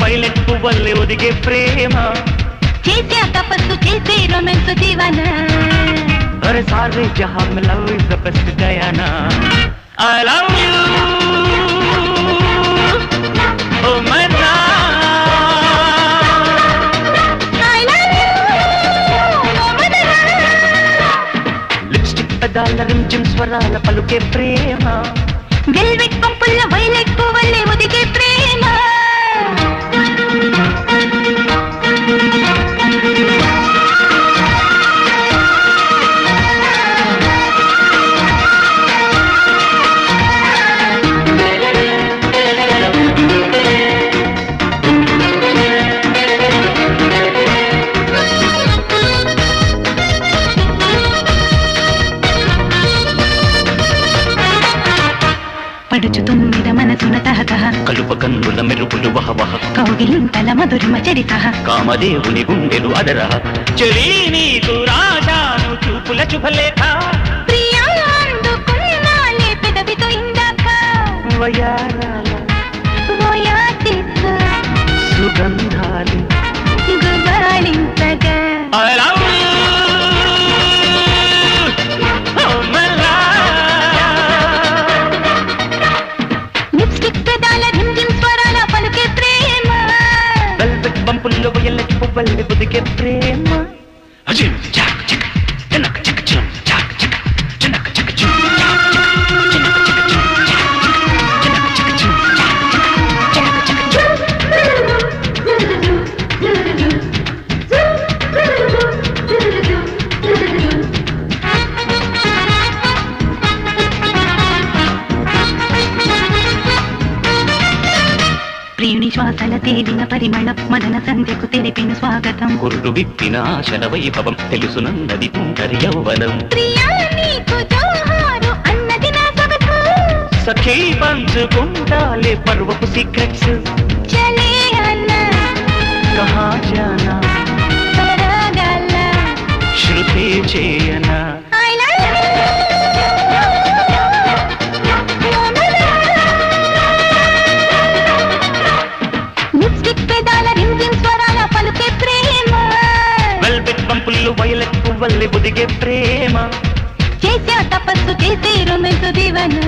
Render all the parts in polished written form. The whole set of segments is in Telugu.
వైలెట్ పువ్వుల్ని ఒదిగే ప్రేమ చేసే తపస్సు చేసే రొమాన్స్ దీవానా अरे सारे जहां में love is the best Guyana I love you oh my I love you oh madara lipstick పెదాల రింజిం స్వరాల పలుకే ప్రేమ వెల్వెట్ పంపుల వైలెట్ పువ్వుల్ని ఒదిగే ప్రేమ పడుచు తొమ్మిద మనసున తహతహ కలుప కన్నుల మెరుపులు వహవహ కౌగిలింతల మధురిమ చరిత కామదేవుని గుండెలు అదర చెలి నీకు రాజాను చూపుల శుభలేఖ ప్రియా అందుకున్నాలే పెదవితో ఇందాక వయారాల ఓయాతిత్త సుగంధాలు గుబాళింతగా I love you oh my love lipstick పెదాల రింజిం స్వరాల పలుకే ప్రేమ వెల్వెట్ బంపుల్లో వైలెట్ పువ్వుల్ని ఒదిగే ప్రేమ అజిం చాక్ చిక్ చినక చిక్ చిం చాక్ చిక్ చినక చిక్ చిం చాక్ చిక్ చినక చిక్ చిం చాక్ చిక్ చినక చిక్ చిం చాక్ చిక్ చినక చిక్ చిం ప్రియుని శ్వాసల తేలిన పరిమళం మదన సంధ్యకు తెలిపిన స్వాగతం గురుడు విప్పిన ఆశల వైభవం తెలుసునన్నది తుంటరి యౌవనం ప్రియా నీకు జోహారు అన్నది నా సబకు సఖీ పంచుకుంటాలే పర్వపు సీక్రెట్స్ చలే అన్న కహా జానా సరగల శృతి చేయనా I love you లిప్స్టిక్ పెదాల రింజిం స్వరాల పలుకే ప్రేమ వెల్వెట్ బంపుల్లో వైలెట్ పువ్వుల్ని ఒదిగే ప్రేమ చేసే తపస్సు చేసే రొమాన్స్ దీవానా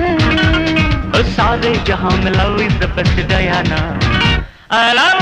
सारे जहां में love is the best Guyana I love